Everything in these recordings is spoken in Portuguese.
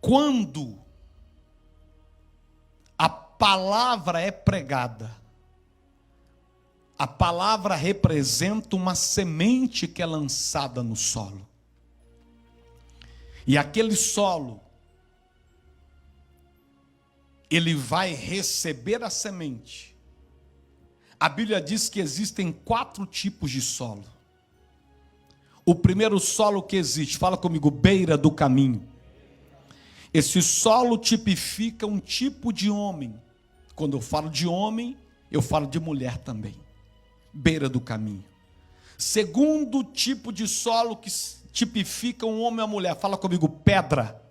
Quando a palavra é pregada, a palavra representa uma semente que é lançada no solo. E aquele solo, ele vai receber a semente. A Bíblia diz que existem 4 tipos de solo. O primeiro solo que existe, fala comigo, beira do caminho. Esse solo tipifica um tipo de homem. Quando eu falo de homem, eu falo de mulher também. Beira do caminho. Segundo tipo de solo que tipifica um homem ou uma mulher, fala comigo, pedra.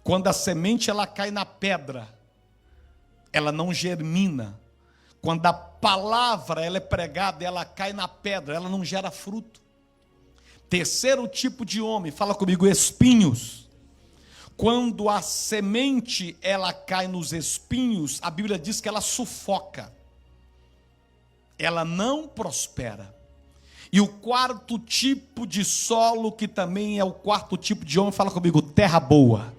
Quando a semente ela cai na pedra, ela não germina. Quando a palavra ela é pregada, ela cai na pedra, ela não gera fruto. Terceiro tipo de homem, fala comigo, espinhos. Quando a semente ela cai nos espinhos, a Bíblia diz que ela sufoca. Ela não prospera. E o quarto tipo de solo, que também é o quarto tipo de homem, fala comigo, terra boa.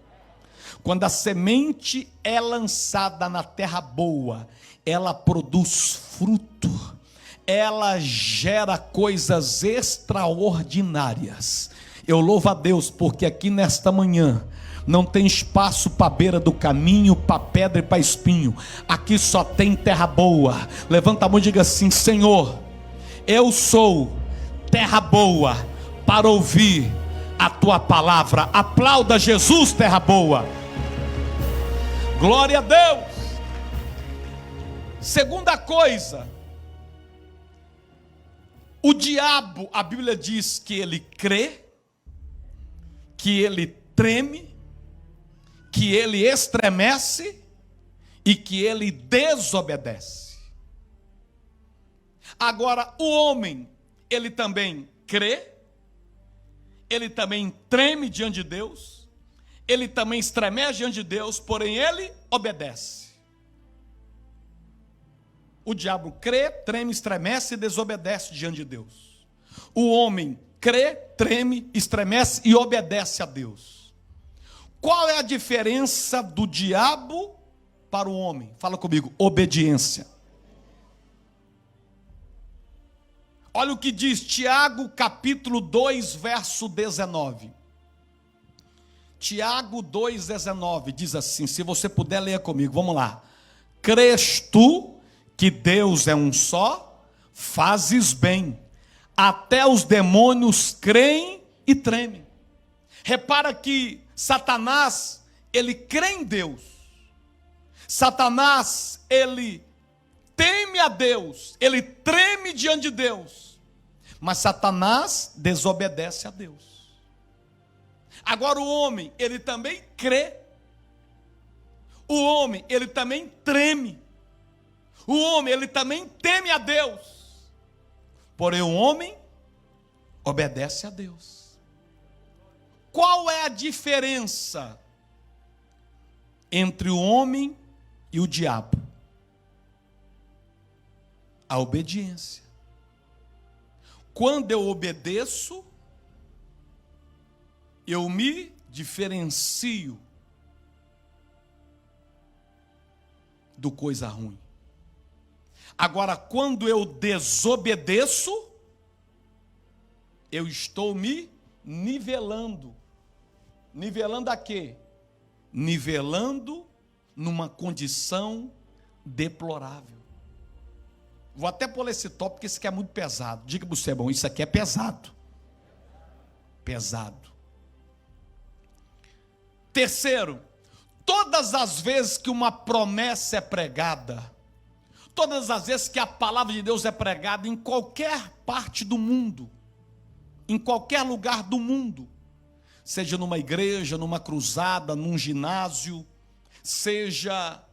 Quando a semente é lançada na terra boa, ela produz fruto. Ela gera coisas extraordinárias. Eu louvo a Deus, porque aqui nesta manhã não tem espaço para a beira do caminho, para pedra e para espinho. Aqui só tem terra boa. Levanta a mão e diga assim: Senhor, eu sou terra boa para ouvir a tua palavra. Aplauda Jesus, terra boa. Glória a Deus. Segunda coisa, o diabo, a Bíblia diz que ele crê, que ele treme, que ele estremece e que ele desobedece. Agora, o homem, ele também crê, ele também treme diante de Deus, ele também estremece diante de Deus, porém ele obedece. O diabo crê, treme, estremece e desobedece diante de Deus. O homem crê, treme, estremece e obedece a Deus. Qual é a diferença do diabo para o homem? Fala comigo, obediência. Olha o que diz Tiago capítulo 2, verso 19. Tiago 2,19 diz assim, se você puder ler comigo, vamos lá. Crês tu que Deus é um só? Fazes bem. Até os demônios creem e tremem. Repara que Satanás, ele crê em Deus. Satanás, ele teme a Deus, ele treme diante de Deus. Mas Satanás desobedece a Deus. Agora o homem, ele também crê. O homem, ele também treme. O homem, ele também teme a Deus. Porém o homem obedece a Deus. Qual é a diferença entre o homem e o diabo? A obediência. Quando eu obedeço, eu me diferencio do coisa ruim. Agora, quando eu desobedeço, eu estou me nivelando. Nivelando a quê? Nivelando numa condição deplorável. Vou até pôr esse tópico, porque isso aqui é muito pesado. Diga para você, bom, isso aqui é pesado. Pesado. Terceiro, todas as vezes que uma promessa é pregada, todas as vezes que a palavra de Deus é pregada em qualquer parte do mundo, em qualquer lugar do mundo, seja numa igreja, numa cruzada, num ginásio, seja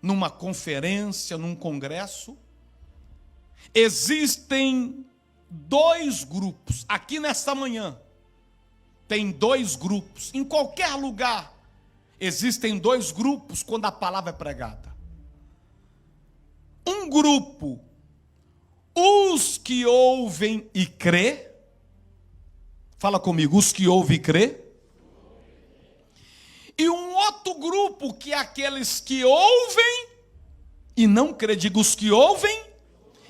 numa conferência, num congresso, existem 2 grupos. Aqui nesta manhã, tem 2 grupos. Em qualquer lugar, existem 2 grupos quando a palavra é pregada. Um grupo, os que ouvem e crê. Fala comigo, os que ouvem e crê. E um outro grupo, que é aqueles que ouvem e não creem. Digo, os que ouvem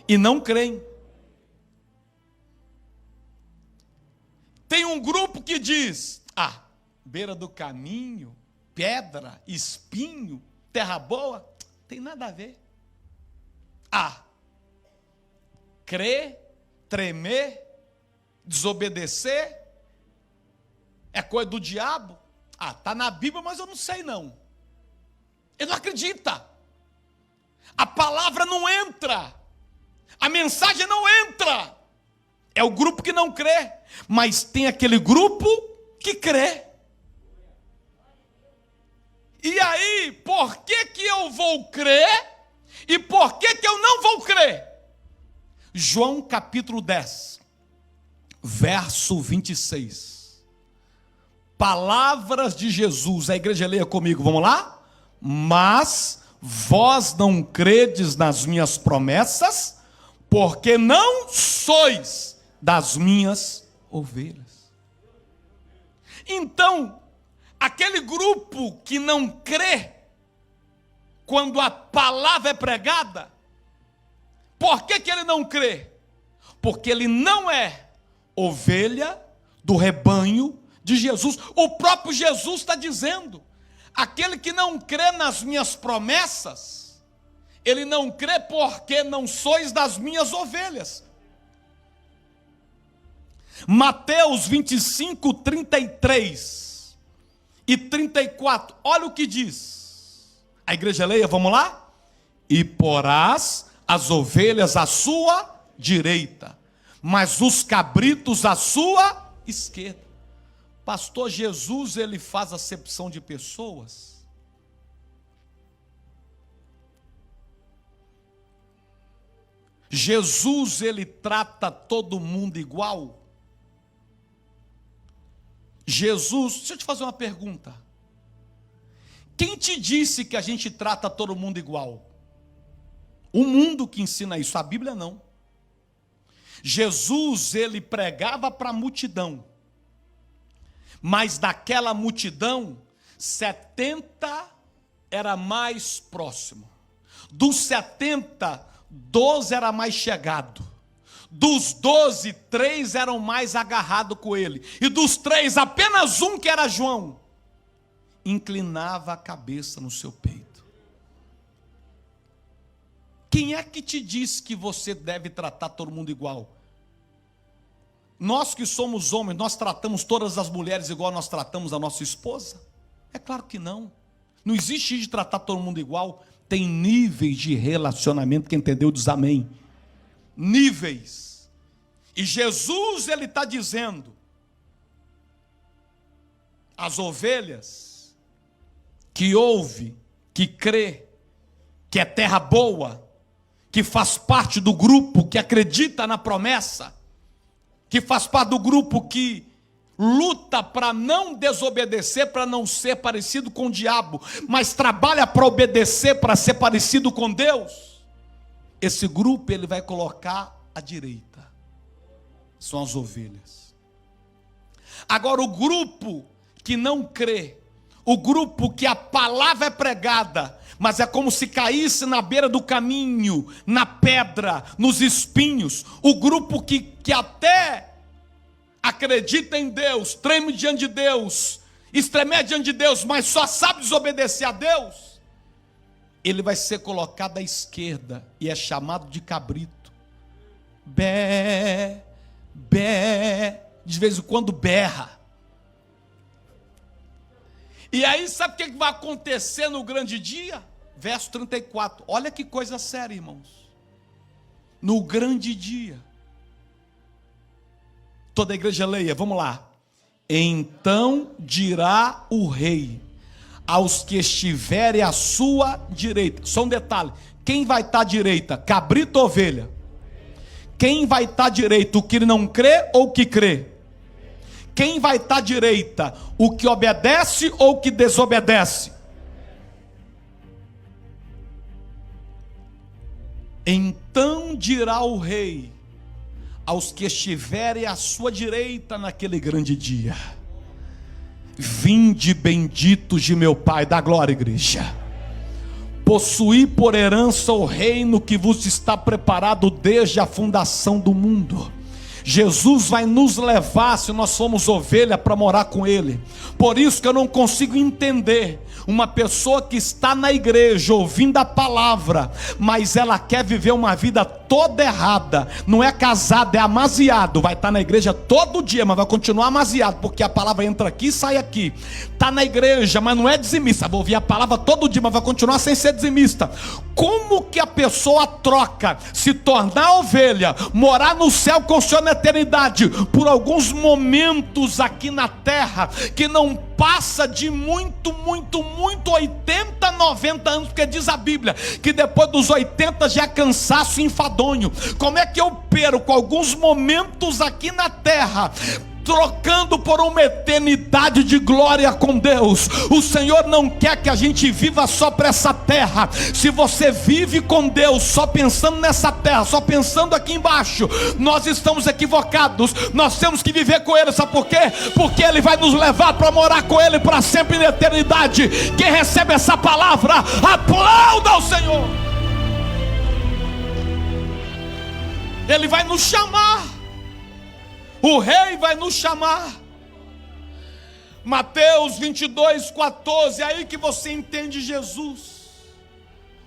e não creem. Tem um grupo que diz: beira do caminho, pedra, espinho, terra boa, tem nada a ver. Crer, tremer, desobedecer, é coisa do diabo. Está na Bíblia, mas eu não sei não. Ele não acredita. A palavra não entra. A mensagem não entra. É o grupo que não crê. Mas tem aquele grupo que crê. E aí, por que que eu vou crer? E por que que eu não vou crer? João capítulo 10, verso 26. Palavras de Jesus. A igreja leia comigo, vamos lá? Mas vós não credes nas minhas promessas, porque não sois das minhas ovelhas. Então, aquele grupo que não crê quando a palavra é pregada, por que que ele não crê? Porque ele não é ovelha do rebanho de Jesus. O próprio Jesus está dizendo: aquele que não crê nas minhas promessas, ele não crê porque não sois das minhas ovelhas. Mateus 25, 33 e 34, olha o que diz. A igreja leia, vamos lá? E porás as ovelhas à sua direita, mas os cabritos à sua esquerda. Pastor, Jesus, ele faz acepção de pessoas? Jesus, ele trata todo mundo igual? Jesus, deixa eu te fazer uma pergunta. Quem te disse que a gente trata todo mundo igual? O mundo que ensina isso, a Bíblia não. Jesus, ele pregava para a multidão. Mas daquela multidão, 70 era mais próximo. Dos 70, 12 era mais chegado. Dos 12, 3 eram mais agarrados com ele. E dos 3, apenas um, que era João, inclinava a cabeça no seu peito. Quem é que te disse que você deve tratar todo mundo igual? Nós que somos homens, nós tratamos todas as mulheres igual nós tratamos a nossa esposa? É claro que não. Não existe de tratar todo mundo igual. Tem níveis de relacionamento, quem entendeu diz amém. Níveis. E Jesus, ele está dizendo: as ovelhas que ouve, que crê, que é terra boa, que faz parte do grupo que acredita na promessa, que faz parte do grupo que luta para não desobedecer, para não ser parecido com o diabo, mas trabalha para obedecer, para ser parecido com Deus, esse grupo ele vai colocar à direita. São as ovelhas. Agora, o grupo que não crê, o grupo que a palavra é pregada, mas é como se caísse na beira do caminho, na pedra, nos espinhos, o grupo que até acredita em Deus, treme diante de Deus, estremece diante de Deus, mas só sabe desobedecer a Deus, ele vai ser colocado à esquerda e é chamado de cabrito. Bé, bé, de vez em quando berra. E aí sabe o que vai acontecer no grande dia? Verso 34, olha que coisa séria, irmãos. No grande dia, toda a igreja leia, vamos lá. Então dirá o rei aos que estiverem à sua direita. Só um detalhe, quem vai estar à direita? Cabrito ou ovelha? Quem vai estar à direita? O que não crê ou o que crê? Quem vai estar à direita? O que obedece ou o que desobedece? Então dirá o rei aos que estiverem à sua direita naquele grande dia: Vinde benditos de meu Pai, dá glória, igreja. Possuí por herança o reino que vos está preparado desde a fundação do mundo. Jesus vai nos levar, se nós formos ovelha, para morar com Ele. Por isso que eu não consigo entender uma pessoa que está na igreja ouvindo a palavra, mas ela quer viver uma vida toda errada. Não é casado, é amaziado. Vai estar na igreja todo dia, mas vai continuar amaziado, porque a palavra entra aqui e sai aqui. Está na igreja, mas não é dizimista. Vai ouvir a palavra todo dia, mas vai continuar sem ser dizimista. Como que a pessoa troca se tornar ovelha, morar no céu com o Senhor na eternidade, por alguns momentos aqui na terra, que não passa de muito 80, 90 anos, porque diz a Bíblia que depois dos 80 já é cansaço e enfadonho. Como é que eu perco alguns momentos aqui na terra, trocando por uma eternidade de glória com Deus? O Senhor não quer que a gente viva só para essa terra. Se você vive com Deus só pensando nessa terra, só pensando aqui embaixo, nós estamos equivocados. Nós temos que viver com Ele, sabe por quê? Porque Ele vai nos levar para morar com Ele para sempre na eternidade. Quem recebe essa palavra, aplauda ao Senhor. Ele vai nos chamar. O rei vai nos chamar. Mateus 22:14, é aí que você entende Jesus.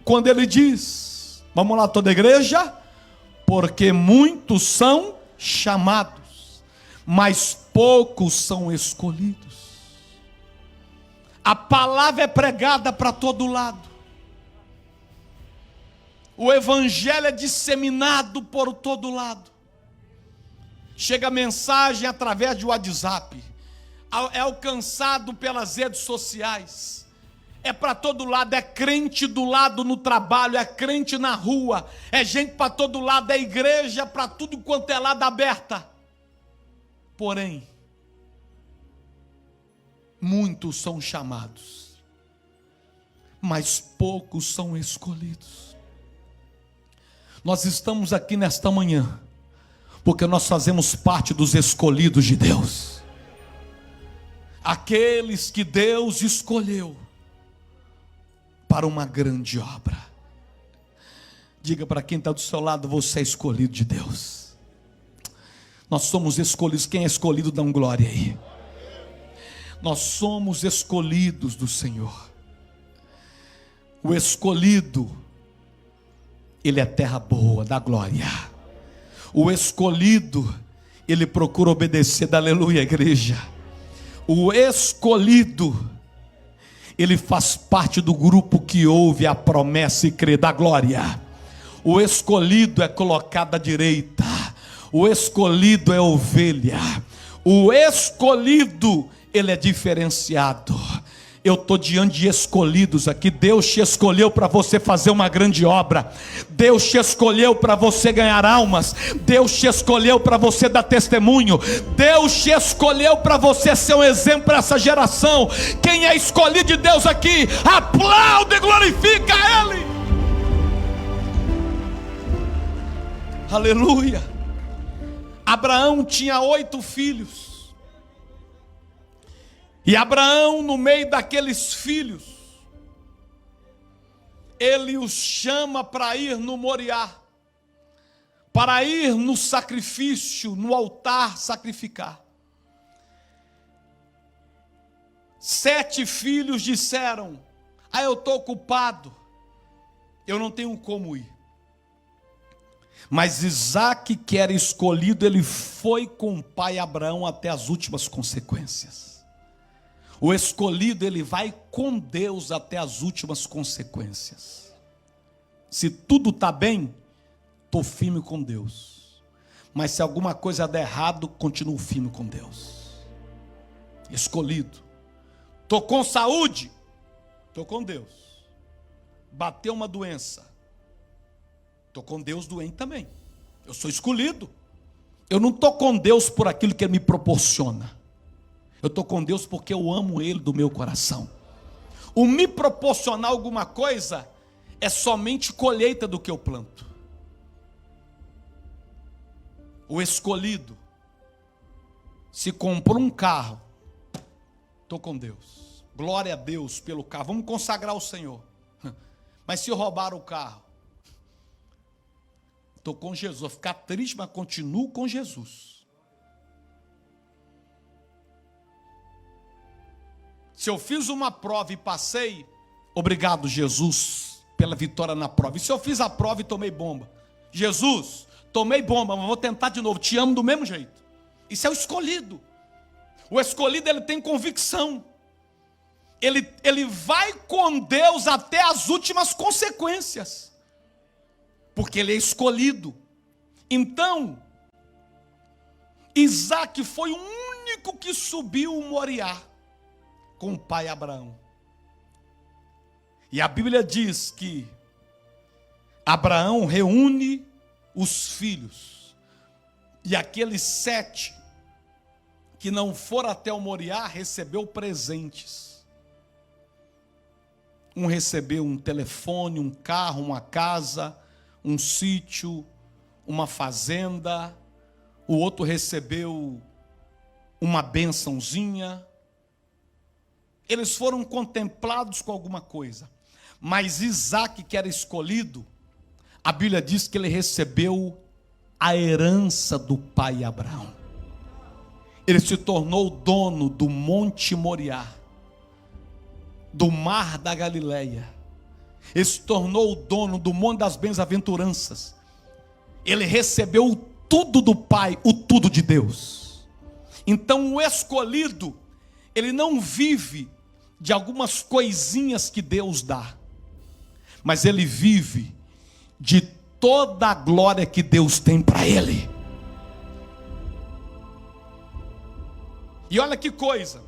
Quando ele diz, vamos lá toda a igreja, porque muitos são chamados, mas poucos são escolhidos. A palavra é pregada para todo lado. O evangelho é disseminado por todo lado. Chega a mensagem através de WhatsApp, é alcançado pelas redes sociais, é para todo lado, é crente do lado no trabalho, é crente na rua, é gente para todo lado, é igreja para tudo quanto é lado aberta. Porém, muitos são chamados, mas poucos são escolhidos. Nós estamos aqui nesta manhã porque nós fazemos parte dos escolhidos de Deus, aqueles que Deus escolheu para uma grande obra. Diga para quem está do seu lado, você é escolhido de Deus. Nós somos escolhidos. Quem é escolhido, dá um glória aí. Nós somos escolhidos do Senhor. O escolhido, ele é terra boa, dá glória. O escolhido, ele procura obedecer, dá aleluia, igreja. O escolhido, ele faz parte do grupo que ouve a promessa e crê, dá glória. O escolhido é colocado à direita. O escolhido é ovelha. O escolhido, ele é diferenciado. Eu estou diante de escolhidos aqui. Deus te escolheu para você fazer uma grande obra. Deus te escolheu para você ganhar almas. Deus te escolheu para você dar testemunho. Deus te escolheu para você ser um exemplo para essa geração. Quem é escolhido de Deus aqui, aplaude e glorifica Ele. Aleluia. Abraão tinha 8 filhos. E Abraão, no meio daqueles filhos, ele os chama para ir no Moriá, para ir no sacrifício, no altar sacrificar. 7 filhos disseram: eu estou ocupado, eu não tenho como ir. Mas Isaque, que era escolhido, ele foi com o pai Abraão até as últimas consequências. O escolhido, ele vai com Deus até as últimas consequências. Se tudo está bem, estou firme com Deus. Mas se alguma coisa der errado, continuo firme com Deus. Escolhido. Estou com saúde, estou com Deus. Bateu uma doença, estou com Deus doente também. Eu sou escolhido. Eu não estou com Deus por aquilo que Ele me proporciona. Eu estou com Deus porque eu amo Ele do meu coração. O me proporcionar alguma coisa é somente colheita do que eu planto. O escolhido, se comprou um carro, estou com Deus. Glória a Deus pelo carro. Vamos consagrar o Senhor. Mas se roubar o carro, estou com Jesus. Vou ficar triste, mas continuo com Jesus. Se eu fiz uma prova e passei, obrigado, Jesus, pela vitória na prova. E se eu fiz a prova e tomei bomba? Jesus, tomei bomba, mas vou tentar de novo. Te amo do mesmo jeito. Isso é o escolhido. O escolhido, ele tem convicção. Ele vai com Deus até as últimas consequências. Porque ele é escolhido. Então, Isaac foi o único que subiu o Moriá com o pai Abraão. E a Bíblia diz que Abraão reúne os filhos. E aqueles 7 que não foram até o Moriá recebeu presentes. Um recebeu um telefone, um carro, uma casa, um sítio, uma fazenda. O outro recebeu uma bênçãozinha. Eles foram contemplados com alguma coisa. Mas Isaac, que era escolhido, a Bíblia diz que ele recebeu a herança do pai Abraão. Ele se tornou dono do Monte Moriá, do mar da Galileia. Ele se tornou o dono do Monte das Bem-aventuranças. Ele recebeu o tudo do Pai, o tudo de Deus. Então o escolhido, ele não vive de algumas coisinhas que Deus dá, mas ele vive de toda a glória que Deus tem para ele. E olha que coisa,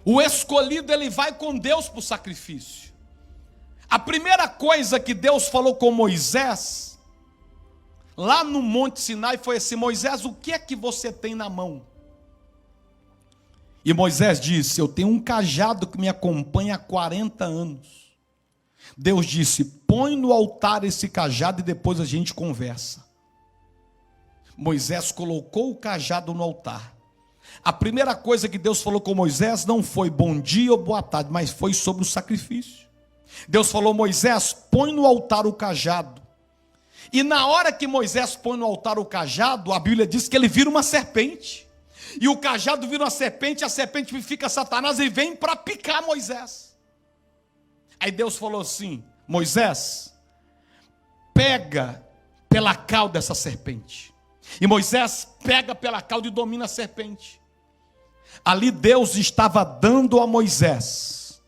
o escolhido, ele vai com Deus para o sacrifício. A primeira coisa que Deus falou com Moisés, lá no Monte Sinai, foi assim: Moisés, o que é que você tem na mão? E Moisés disse: eu tenho um cajado que me acompanha há 40 anos. Deus disse: põe no altar esse cajado e depois a gente conversa. Moisés colocou o cajado no altar. A primeira coisa que Deus falou com Moisés não foi bom dia ou boa tarde, mas foi sobre o sacrifício. Deus falou: Moisés, põe no altar o cajado. E na hora que Moisés põe no altar o cajado, a Bíblia diz que ele vira uma serpente. E o cajado vira uma serpente, a serpente fica Satanás e vem para picar Moisés. Aí Deus falou assim: Moisés, pega pela cauda dessa serpente. E Moisés pega pela cauda e domina a serpente. Ali Deus estava dando a Moisés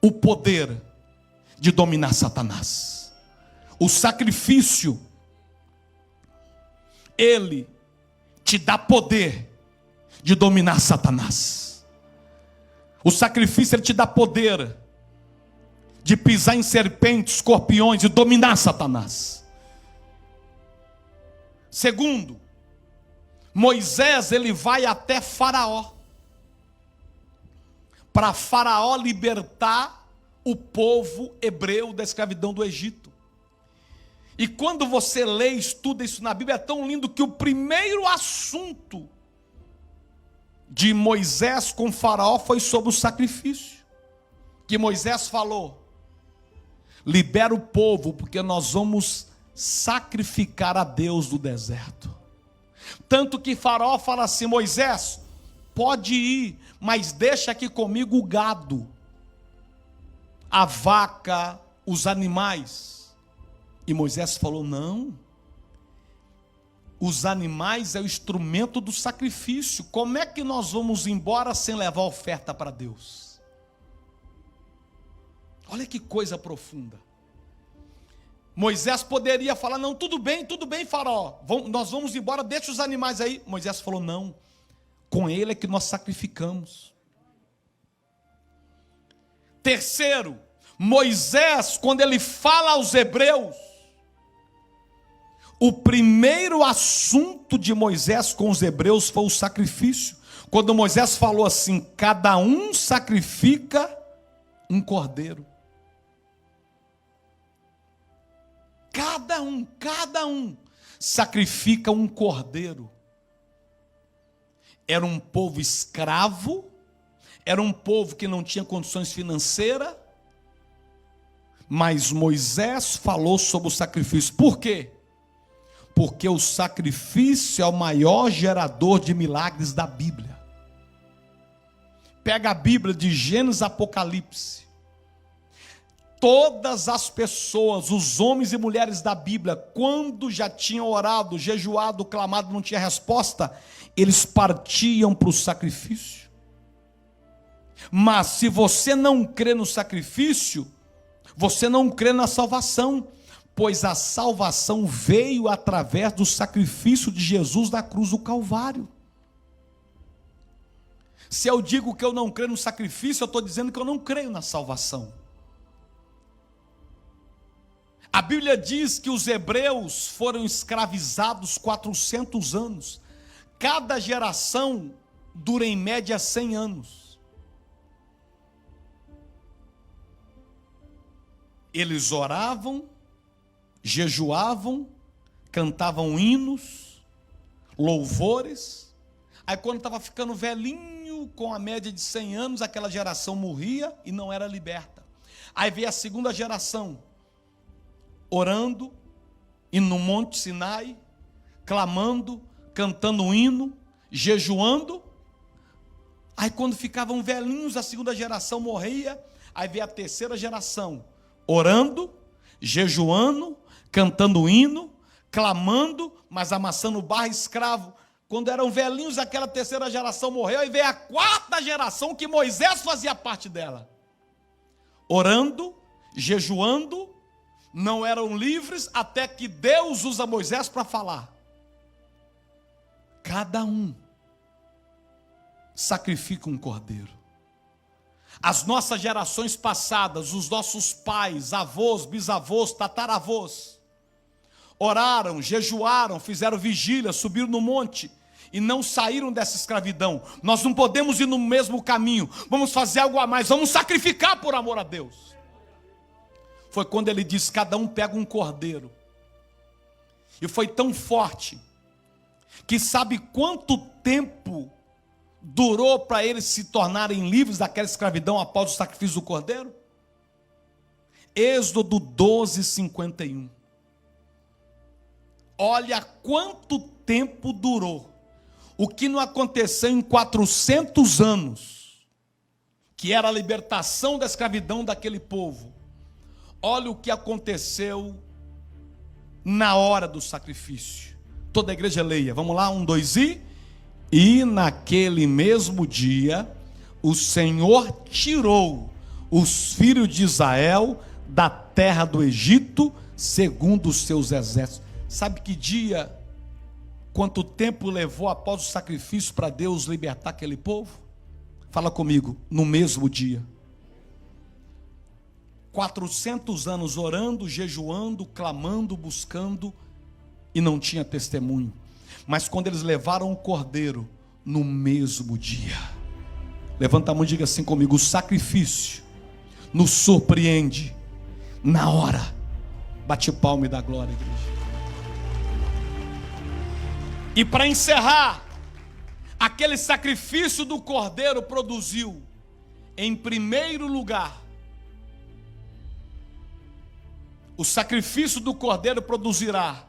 o poder de dominar Satanás. O sacrifício, ele te dá poder de dominar Satanás. O sacrifício, ele te dá poder de pisar em serpentes, escorpiões e dominar Satanás. Segundo, Moisés, ele vai até Faraó, para Faraó libertar o povo hebreu da escravidão do Egito. E quando você lê e estuda isso na Bíblia, é tão lindo que o primeiro assunto de Moisés com Faraó foi sobre o sacrifício. Que Moisés falou: libera o povo, porque nós vamos sacrificar a Deus do deserto. Tanto que Faraó fala assim: Moisés, pode ir, mas deixa aqui comigo o gado, a vaca, os animais. E Moisés falou: não, os animais é o instrumento do sacrifício. Como é que nós vamos embora sem levar oferta para Deus? Olha que coisa profunda. Moisés poderia falar: não, tudo bem, Faraó, nós vamos embora, deixa os animais aí. Moisés falou: não, com ele é que nós sacrificamos. Terceiro, Moisés, quando ele fala aos hebreus, o primeiro assunto de Moisés com os hebreus foi o sacrifício. Quando Moisés falou assim: cada um sacrifica um cordeiro. Cada um sacrifica um cordeiro. era um povo escravo, era um povo que não tinha condições financeiras, mas Moisés falou sobre o sacrifício. Por quê? Porque o sacrifício é o maior gerador de milagres da Bíblia. Pega a Bíblia de Gênesis a Apocalipse. Todas as pessoas, os homens e mulheres da Bíblia, quando já tinham orado, jejuado, clamado, não tinha resposta, eles partiam para o sacrifício. Mas se você não crê no sacrifício, você não crê na salvação, pois a salvação veio através do sacrifício de Jesus na cruz do Calvário. Se eu digo que eu não creio no sacrifício, eu estou dizendo que eu não creio na salvação. A Bíblia diz que os hebreus foram escravizados 400 anos. Cada geração dura em média 100 anos. Eles oravam, jejuavam, cantavam hinos, louvores. Aí quando estava ficando velhinho, com a média de 100 anos, aquela geração morria e não era liberta. Aí veio a segunda geração, orando, indo no Monte Sinai, clamando, cantando um hino, jejuando. Aí quando ficavam velhinhos, a segunda geração morria. Aí veio a terceira geração, orando, jejuando, cantando hino, clamando, mas amassando barra, escravo. Quando eram velhinhos, aquela terceira geração morreu, e veio a quarta geração, que Moisés fazia parte dela. Orando, jejuando, não eram livres, até que Deus usa Moisés para falar. Cada um sacrifica um cordeiro. As nossas gerações passadas, os nossos pais, avós, bisavós, tataravós, oraram, jejuaram, fizeram vigília, subiram no monte e não saíram dessa escravidão. Nós não podemos ir no mesmo caminho, vamos fazer algo a mais, vamos sacrificar por amor a Deus. Foi quando ele disse: cada um pega um cordeiro. E foi tão forte, que sabe quanto tempo durou para eles se tornarem livres daquela escravidão após o sacrifício do cordeiro? Êxodo 12:51. Olha quanto tempo durou. O que não aconteceu em 400 anos, que era a libertação da escravidão daquele povo. Olha o que aconteceu na hora do sacrifício. Toda a igreja leia. Vamos lá, 1, 2 e naquele mesmo dia, o Senhor tirou os filhos de Israel da terra do Egito, segundo os seus exércitos. Sabe que dia, quanto tempo levou após o sacrifício para Deus libertar aquele povo? Fala comigo, no mesmo dia. 400 anos orando, jejuando, clamando, buscando, e não tinha testemunho. Mas quando eles levaram o cordeiro, no mesmo dia, levanta a mão e diga assim comigo: o sacrifício nos surpreende na hora. Bate palma e dá glória, igreja. E para encerrar, aquele sacrifício do cordeiro produziu, em primeiro lugar, o sacrifício do cordeiro produzirá.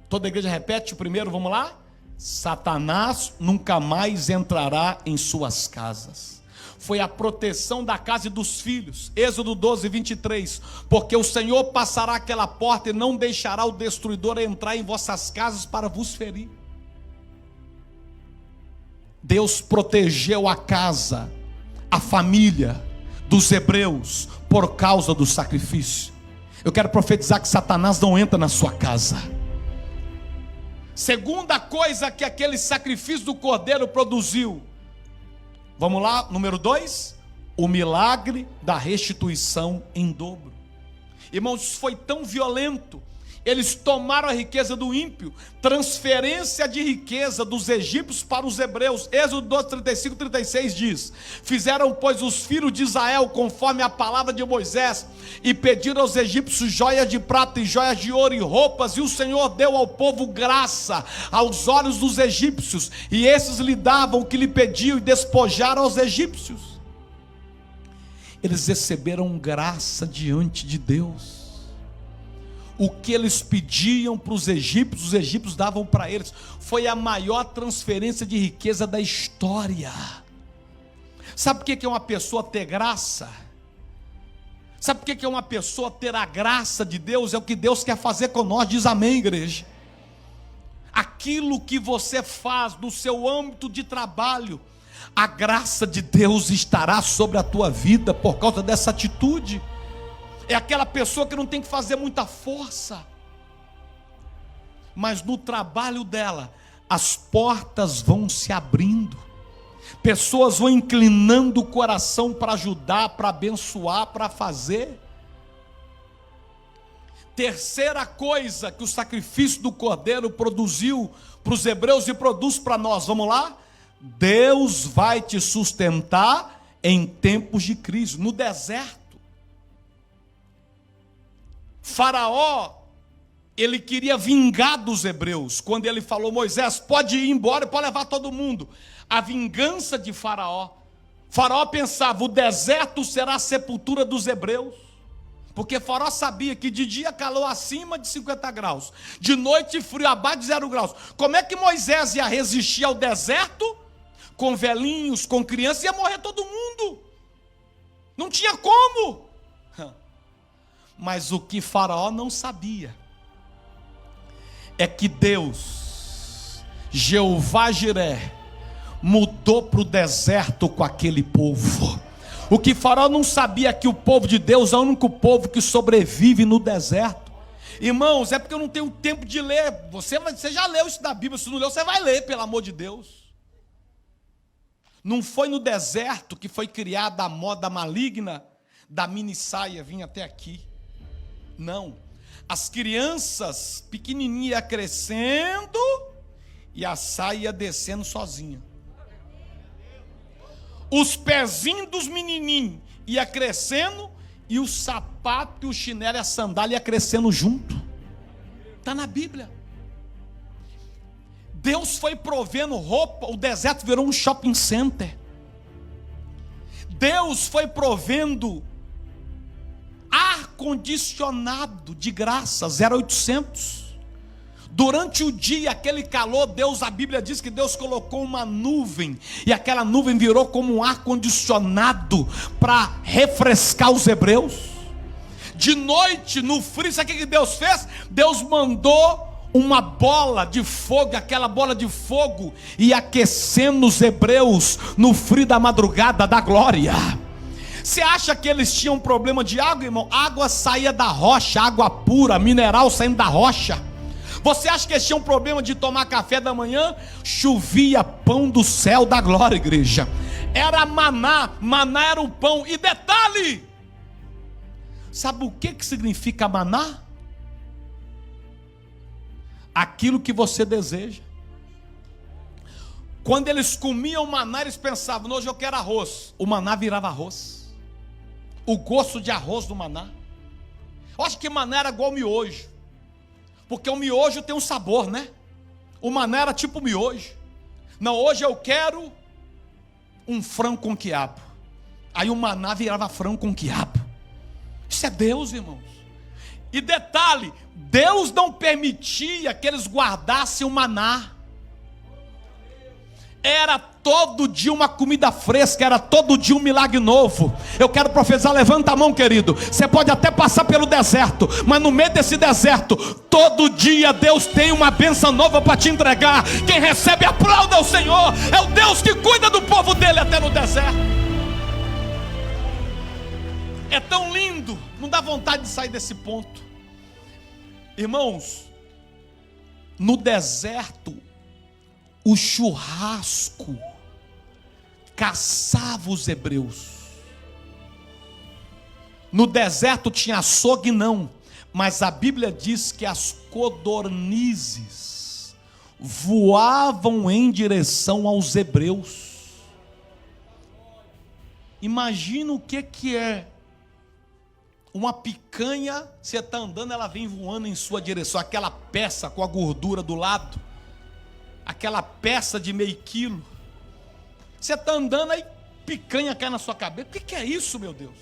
Toda a igreja repete o primeiro, vamos lá? Satanás nunca mais entrará em suas casas. Foi a proteção da casa e dos filhos. Êxodo 12:23. Porque o Senhor passará aquela porta e não deixará o destruidor entrar em vossas casas para vos ferir. Deus protegeu a casa, a família dos hebreus por causa do sacrifício. Eu quero profetizar que Satanás não entra na sua casa. Segunda coisa que aquele sacrifício do cordeiro produziu. Vamos lá, número 2. O milagre da restituição em dobro. Irmãos, isso foi tão violento Eles tomaram a riqueza do ímpio, transferência de riqueza dos egípcios para os hebreus. Êxodo 12, 35, 36 diz: fizeram, pois, os filhos de Israel conforme a palavra de Moisés, e pediram aos egípcios joias de prata e joias de ouro e roupas, e o Senhor deu ao povo graça aos olhos dos egípcios, e esses lhe davam o que lhe pediam, e despojaram aos egípcios. Eles receberam graça diante de Deus. O que eles pediam para os egípcios davam para eles. Foi a maior transferência de riqueza da história. Sabe por que é uma pessoa ter graça? Sabe por que é uma pessoa ter a graça de Deus? É o que Deus quer fazer com nós. Diz amém, igreja. Aquilo que você faz no seu âmbito de trabalho, a graça de Deus estará sobre a tua vida por causa dessa atitude. É aquela pessoa que não tem que fazer muita força, mas no trabalho dela, as portas vão se abrindo, pessoas vão inclinando o coração para ajudar, para abençoar, para fazer. Terceira coisa que o sacrifício do cordeiro produziu para os hebreus e produz para nós, vamos lá? Deus vai te sustentar em tempos de crise. No deserto, Faraó, ele queria vingar dos hebreus, quando ele falou: Moisés, pode ir embora, pode levar todo mundo. A vingança de Faraó. Faraó pensava: o deserto será a sepultura dos hebreus, porque Faraó sabia que de dia calor acima de 50 graus, de noite frio abaixo de 0 graus. Como é que Moisés ia resistir ao deserto? Com velhinhos, com crianças, ia morrer todo mundo. Não tinha como. Mas o que Faraó não sabia é que Deus, Jeová Jiré, mudou para o deserto com aquele povo. O que Faraó não sabia é que o povo de Deus é o único povo que sobrevive no deserto. Irmãos, é porque eu não tenho tempo de ler. Você já leu isso da Bíblia? Se não leu, você vai ler, pelo amor de Deus. Não foi no deserto que foi criada a moda maligna da mini saia vir até aqui. Não, as crianças pequenininhas iam crescendo e a saia ia descendo sozinha. Os pezinhos dos menininhos iam crescendo e o sapato, e o chinelo e a sandália ia crescendo junto. Está na Bíblia. Deus foi provendo roupa, o deserto virou um shopping center. Deus foi provendo ar-condicionado de graça, 0800. Durante o dia, aquele calor, Deus, a Bíblia diz que Deus colocou uma nuvem, e aquela nuvem virou como um ar-condicionado para refrescar os hebreus. De noite, no frio, sabe o que Deus fez? Deus mandou uma bola de fogo, aquela bola de fogo ia aquecendo os hebreus no frio da madrugada da glória. Você acha que eles tinham problema de água, irmão? Água saía da rocha, água pura, mineral saindo da rocha. Você acha que eles tinham problema de tomar café da manhã? Chovia pão do céu da glória, igreja. Era maná, maná era o pão. E detalhe, sabe o que significa maná? Aquilo que você deseja. Quando eles comiam maná, eles pensavam: hoje eu quero arroz. O maná virava arroz. O gosto de arroz do maná. Eu acho que maná era igual miojo, porque o miojo tem um sabor, né? O maná era tipo miojo. Não, hoje eu quero um frango com quiabo. Aí o maná virava frango com quiabo. Isso é Deus, irmãos. E detalhe, Deus não permitia que eles guardassem o maná. Era todo dia uma comida fresca, era todo dia um milagre novo. Eu quero profetizar, levanta a mão, querido. Você pode até passar pelo deserto, mas no meio desse deserto, todo dia Deus tem uma bênção nova para te entregar. Quem recebe, aplauda ao Senhor. É o Deus que cuida do povo dele até no deserto. É tão lindo, não dá vontade de sair desse ponto. Irmãos, no deserto, o churrasco caçava os hebreus. No deserto tinha açougue não, Mas a Bíblia diz que as codornizes voavam em direção aos hebreus. Imagina o que é uma picanha, você está andando, ela vem voando em sua direção, aquela peça com a gordura do lado, aquela peça de meio quilo, você está andando, aí picanha cai na sua cabeça. O que é isso, meu Deus?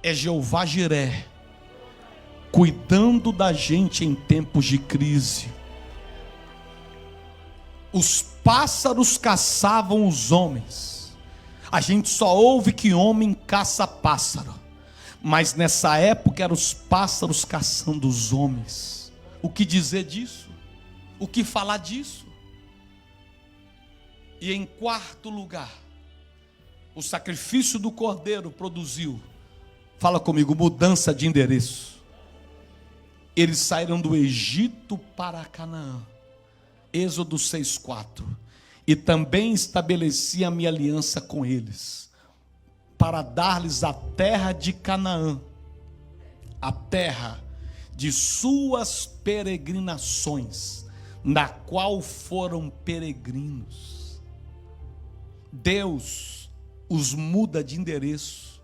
É Jeová Jiré, cuidando da gente em tempos de crise. Os pássaros caçavam os homens. A gente só ouve que homem caça pássaro, mas nessa época eram os pássaros caçando os homens. O que dizer disso? O que falar disso? E em quarto lugar, o sacrifício do cordeiro produziu, fala comigo, mudança de endereço. Eles saíram do Egito para Canaã, Êxodo 6:4. E também estabeleci a minha aliança com eles, para dar-lhes a terra de Canaã, a terra de suas peregrinações, na qual foram peregrinos. Deus os muda de endereço.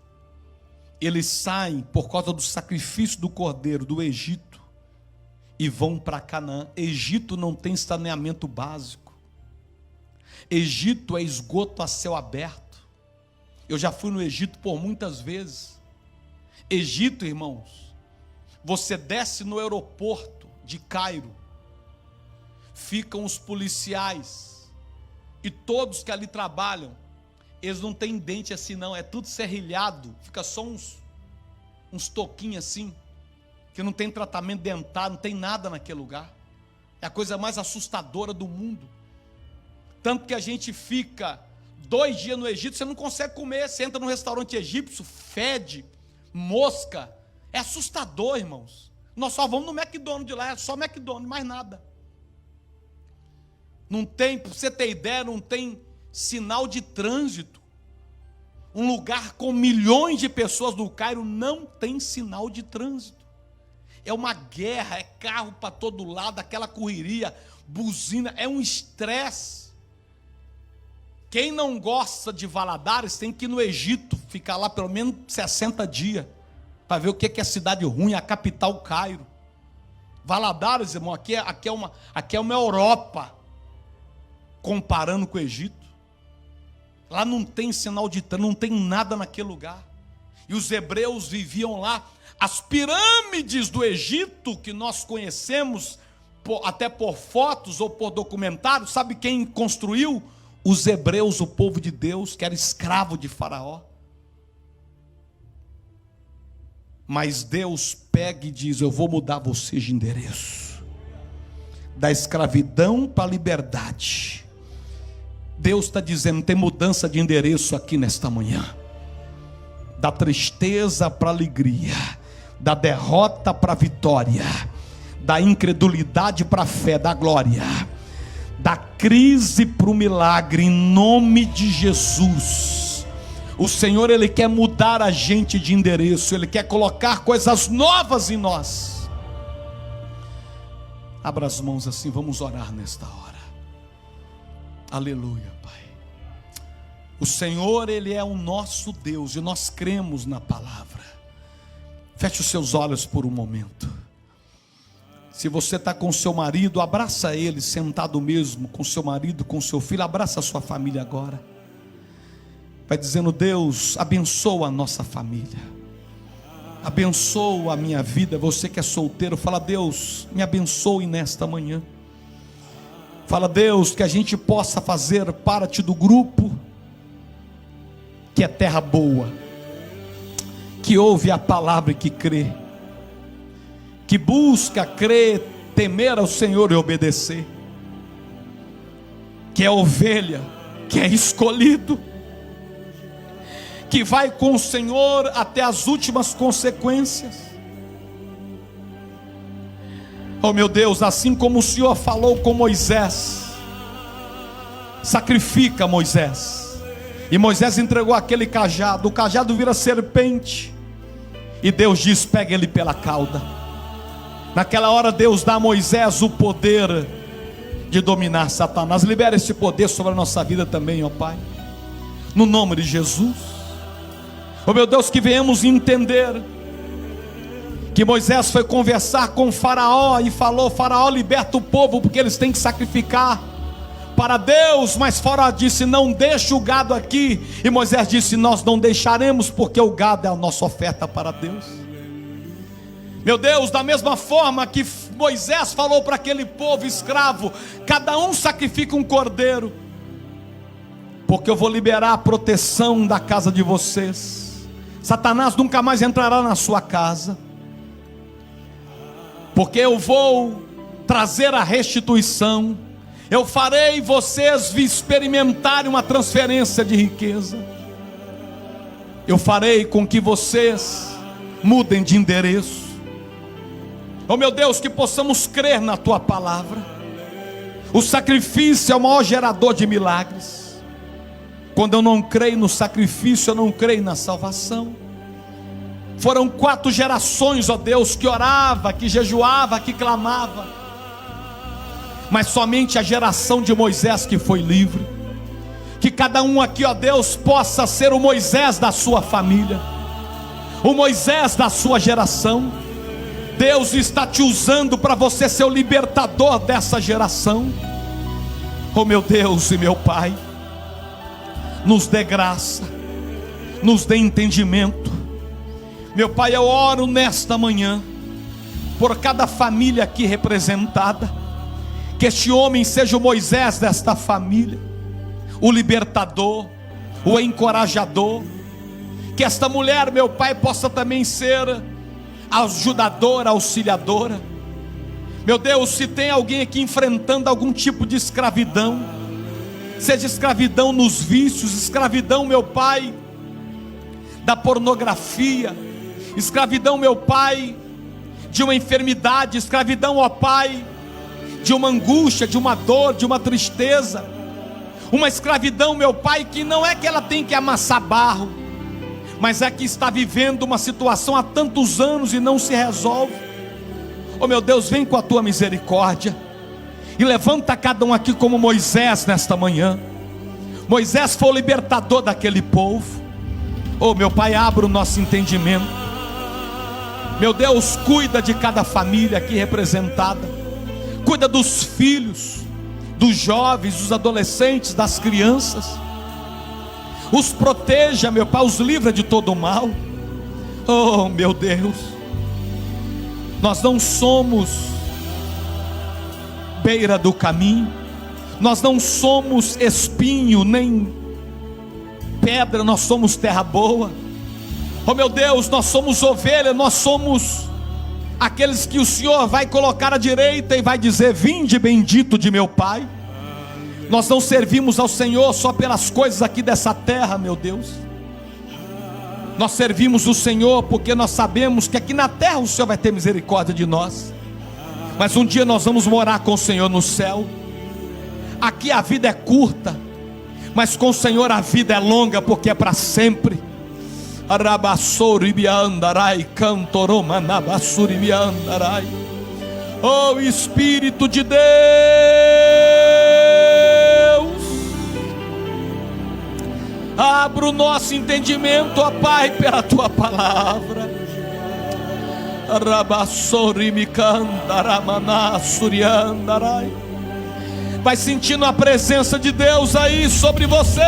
Eles saem por causa do sacrifício do cordeiro do Egito e vão para Canaã. Egito não tem saneamento básico. Egito é esgoto a céu aberto. Eu já fui no Egito por muitas vezes. Egito, irmãos, você desce no aeroporto de Cairo, ficam os policiais, e todos que ali trabalham, eles não têm dente assim não, é tudo serrilhado, fica só uns toquinhos assim, que não tem tratamento dentário, não tem nada naquele lugar. É a coisa mais assustadora do mundo. Tanto que a gente fica 2 dias no Egito, você não consegue comer, você entra num restaurante egípcio, fede, mosca, é assustador, irmãos. Nós só vamos no McDonald's de lá, é só McDonald's, mais nada. Não tem, para você ter ideia, não tem sinal de trânsito. Um lugar com milhões de pessoas no Cairo não tem sinal de trânsito. É uma guerra, é carro para todo lado, aquela correria, buzina, é um estresse. Quem não gosta de Valadares tem que ir no Egito, ficar lá pelo menos 60 dias, para ver o que é cidade ruim, a capital Cairo. Valadares, irmão, aqui é uma Europa, comparando com o Egito. Lá não tem sinal de trânsito, não tem nada naquele lugar. E os hebreus viviam lá. As pirâmides do Egito, que nós conhecemos, até por fotos ou por documentários, sabe quem construiu? Os hebreus, o povo de Deus, que era escravo de Faraó. Mas Deus pega e diz: eu vou mudar vocês de endereço, da escravidão para a liberdade. Deus está dizendo, tem mudança de endereço aqui nesta manhã, da tristeza para a alegria, da derrota para a vitória, da incredulidade para a fé, da glória, da crise para o milagre, em nome de Jesus. O Senhor, Ele quer mudar a gente de endereço, Ele quer colocar coisas novas em nós. Abra as mãos assim, vamos orar nesta hora. Aleluia, Pai. O Senhor, Ele é o nosso Deus, e nós cremos na palavra. Feche os seus olhos por um momento. Se você está com seu marido, abraça ele, sentado mesmo, com seu marido, com seu filho, abraça a sua família agora. Vai dizendo: Deus, abençoa a nossa família, abençoa a minha vida. Você que é solteiro, fala: Deus, me abençoe nesta manhã. Fala: Deus, que a gente possa fazer parte do grupo que é terra boa, que ouve a palavra e que crê, que busca crer, temer ao Senhor e obedecer, que é ovelha, que é escolhido, que vai com o Senhor até as últimas consequências. Oh meu Deus, assim como o Senhor falou com Moisés, sacrifica Moisés, e Moisés entregou aquele cajado, o cajado vira serpente, E Deus diz: pega ele pela cauda. Naquela hora Deus dá a Moisés o poder de dominar Satanás. Libera esse poder sobre a nossa vida também, ó Pai, no nome de Jesus. Ó meu Deus, que venhamos entender que Moisés foi conversar com o Faraó e falou: Faraó, liberta o povo, porque eles têm que sacrificar para Deus. Mas Faraó disse: não deixe o gado aqui. E Moisés disse: nós não deixaremos, porque o gado é a nossa oferta para Deus. Meu Deus, da mesma forma que Moisés falou para aquele povo escravo: cada um sacrifica um cordeiro, porque eu vou liberar a proteção da casa de vocês. Satanás nunca mais entrará na sua casa, porque eu vou trazer a restituição. Eu farei vocês experimentarem uma transferência de riqueza. Eu farei com que vocês mudem de endereço. Oh meu Deus, que possamos crer na Tua palavra. O sacrifício é o maior gerador de milagres. Quando eu não creio no sacrifício, eu não creio na salvação. Foram 4 gerações, ó Deus, que orava, que jejuava, que clamava, mas somente a geração de Moisés que foi livre. Que cada um aqui, ó Deus, possa ser o Moisés da sua família, o Moisés da sua geração. Deus está te usando para você ser o libertador dessa geração. Oh meu Deus e meu Pai, nos dê graça, nos dê entendimento. Meu Pai, eu oro nesta manhã por cada família aqui representada. Que este homem seja o Moisés desta família, o libertador, o encorajador. Que esta mulher, meu Pai, possa também ser ajudadora, auxiliadora. Meu Deus, se tem alguém aqui enfrentando algum tipo de escravidão, seja escravidão nos vícios, escravidão, meu Pai, da pornografia, escravidão, meu Pai, de uma enfermidade, escravidão, ó Pai, de uma angústia, de uma dor, de uma tristeza, uma escravidão, meu Pai, que não é que ela tem que amassar barro, mas é que está vivendo uma situação há tantos anos e não se resolve. Oh meu Deus, vem com a Tua misericórdia e levanta cada um aqui como Moisés nesta manhã. Moisés foi o libertador daquele povo. Oh meu Pai, abra o nosso entendimento. Meu Deus, cuida de cada família aqui representada. Cuida dos filhos, dos jovens, dos adolescentes, das crianças. Os proteja, meu Pai, os livra de todo o mal. Oh meu Deus, nós não somos beira do caminho, nós não somos espinho nem pedra, nós somos terra boa. Oh meu Deus, nós somos ovelha, nós somos aqueles que o Senhor vai colocar à direita e vai dizer: vinde bendito de meu Pai. Nós não servimos ao Senhor só pelas coisas aqui dessa terra, meu Deus. Nós servimos o Senhor porque nós sabemos que aqui na terra o Senhor vai ter misericórdia de nós, mas um dia nós vamos morar com o Senhor no céu. Aqui a vida é curta, mas com o Senhor a vida é longa, porque é para sempre. Oh Espírito de Deus, abra o nosso entendimento, ó Pai, pela Tua palavra. Vai sentindo a presença de Deus aí sobre você.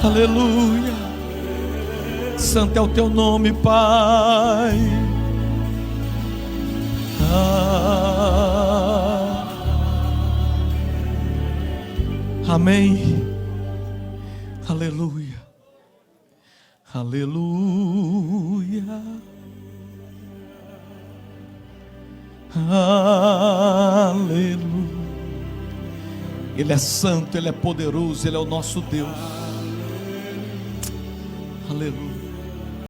Aleluia, santo é o Teu nome, Pai. Amém, aleluia, aleluia, aleluia, Ele é santo, Ele é poderoso, Ele é o nosso Deus. Aleluia.